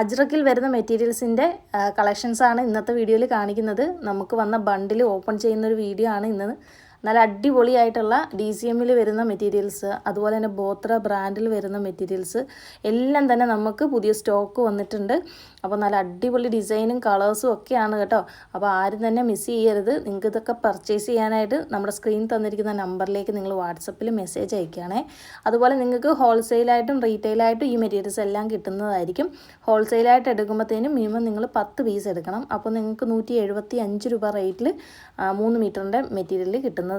അജ്രക്കിൽ വരുന്ന മെറ്റീരിയൽസിൻ്റെ കളക്ഷൻസാണ് ഇന്നത്തെ വീഡിയോയിൽ കാണിക്കുന്നത്. നമുക്ക് വന്ന ബണ്ടിൽ ഓപ്പൺ ചെയ്യുന്നൊരു വീഡിയോ ആണ് ഇന്ന്. നല്ല അടിപൊളിയായിട്ടുള്ള DCMൽ വരുന്ന മെറ്റീരിയൽസ്, അതുപോലെ തന്നെ ബോത്ര ബ്രാൻഡിൽ വരുന്ന മെറ്റീരിയൽസ് എല്ലാം തന്നെ നമുക്ക് പുതിയ സ്റ്റോക്ക് വന്നിട്ടുണ്ട്. അപ്പോൾ നല്ല അടിപൊളി ഡിസൈനും കളേഴ്സും ഒക്കെയാണ് കേട്ടോ. അപ്പോൾ ആരും തന്നെ മിസ് ചെയ്യരുത്. നിങ്ങൾക്ക് ഇതൊക്കെ പർച്ചേസ് ചെയ്യാനായിട്ട് നമ്മുടെ സ്ക്രീൻ തന്നിരിക്കുന്ന നമ്പറിലേക്ക് നിങ്ങൾ വാട്സപ്പിൽ മെസ്സേജ് അയക്കുകയാണേ. അതുപോലെ നിങ്ങൾക്ക് ഹോൾസെയിലായിട്ടും റീറ്റെയിലായിട്ടും ഈ മെറ്റീരിയൽസ് എല്ലാം കിട്ടുന്നതായിരിക്കും. ഹോൾസെയിലായിട്ട് എടുക്കുമ്പോഴത്തേനും മിനിമം നിങ്ങൾ 10 പീസ് എടുക്കണം. അപ്പോൾ നിങ്ങൾക്ക് 175 രൂപ റേറ്റിൽ 3 മീറ്ററിൻ്റെ മെറ്റീരിയൽ കിട്ടുന്നതായിരിക്കും.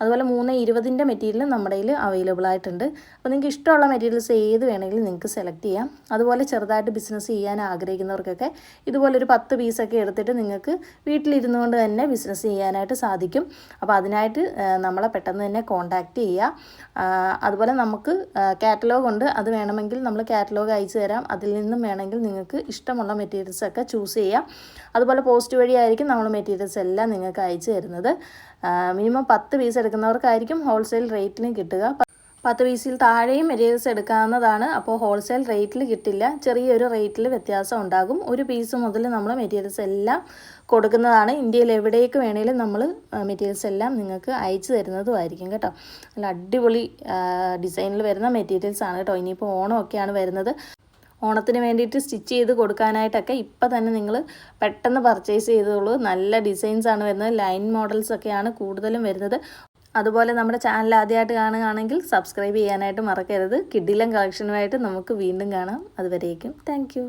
അതുപോലെ 320ൻ്റെ മെറ്റീരിയൽ നമ്മുടെ കയ്യിൽ അവൈലബിൾ ആയിട്ടുണ്ട്. അപ്പോൾ നിങ്ങൾക്ക് ഇഷ്ടമുള്ള മെറ്റീരിയൽസ് ഏത് വേണമെങ്കിലും നിങ്ങൾക്ക് സെലക്ട് ചെയ്യാം. അതുപോലെ ചെറുതായിട്ട് ബിസിനസ് ചെയ്യാൻ ആഗ്രഹിക്കുന്നവർക്കൊക്കെ ഇതുപോലൊരു 10 പീസൊക്കെ എടുത്തിട്ട് നിങ്ങൾക്ക് വീട്ടിലിരുന്നു കൊണ്ട് തന്നെ ബിസിനസ് ചെയ്യാനായിട്ട് സാധിക്കും. അപ്പോൾ അതിനായിട്ട് നമ്മളെ പെട്ടെന്ന് തന്നെ കോൺടാക്റ്റ് ചെയ്യുക. അതുപോലെ നമുക്ക് കാറ്റലോഗ് ഉണ്ട്. അത് വേണമെങ്കിൽ നമ്മൾ കാറ്റലോഗ് അയച്ചു തരാം. അതിൽ നിന്നും വേണമെങ്കിൽ നിങ്ങൾക്ക് ഇഷ്ടമുള്ള മെറ്റീരിയൽസൊക്കെ ചൂസ് ചെയ്യാം. അതുപോലെ പോസ്റ്റ് വഴിയായിരിക്കും നമ്മൾ മെറ്റീരിയൽസ് എല്ലാം നിങ്ങൾക്ക് അയച്ചു തരുന്നത്. മിനിമം 10 പീസ് എടുക്കുന്നവർക്കായിരിക്കും ഹോൾസെയിൽ റേറ്റിന് കിട്ടുക. 10 പീസിൽ താഴെയും മെറ്റീരിയൽസ് എടുക്കാവുന്നതാണ്. അപ്പോൾ ഹോൾസെയിൽ റേറ്റിൽ കിട്ടില്ല, ചെറിയൊരു റേറ്റിൽ വ്യത്യാസം ഉണ്ടാകും. ഒരു പീസ് മുതൽ നമ്മൾ മെറ്റീരിയൽസ് എല്ലാം കൊടുക്കുന്നതാണ്. ഇന്ത്യയിൽ എവിടേക്ക് വേണമെങ്കിലും നമ്മൾ മെറ്റീരിയൽസ് എല്ലാം നിങ്ങൾക്ക് അയച്ചു തരുന്നതുമായിരിക്കും കേട്ടോ. നല്ല അടിപൊളി ഡിസൈനിൽ വരുന്ന മെറ്റീരിയൽസാണ് കേട്ടോ. ഇനിയിപ്പോൾ ഓണമൊക്കെയാണ് വരുന്നത്. ഓണത്തിന് വേണ്ടിയിട്ട് സ്റ്റിച്ച് ചെയ്ത് കൊടുക്കാനായിട്ടൊക്കെ ഇപ്പം തന്നെ നിങ്ങൾ പെട്ടെന്ന് പർച്ചേസ് ചെയ്തോളൂ. നല്ല ഡിസൈൻസാണ് വരുന്നത്. ലൈൻ മോഡൽസൊക്കെയാണ് കൂടുതലും വരുന്നത്. അതുപോലെ നമ്മുടെ ചാനൽ ആദ്യമായിട്ട് കാണുകയാണെങ്കിൽ സബ്സ്ക്രൈബ് ചെയ്യാനായിട്ട് മറക്കരുത്. കിഡിലൻ കളക്ഷനുമായിട്ട് നമുക്ക് വീണ്ടും കാണാം. അതുവരേക്കും താങ്ക്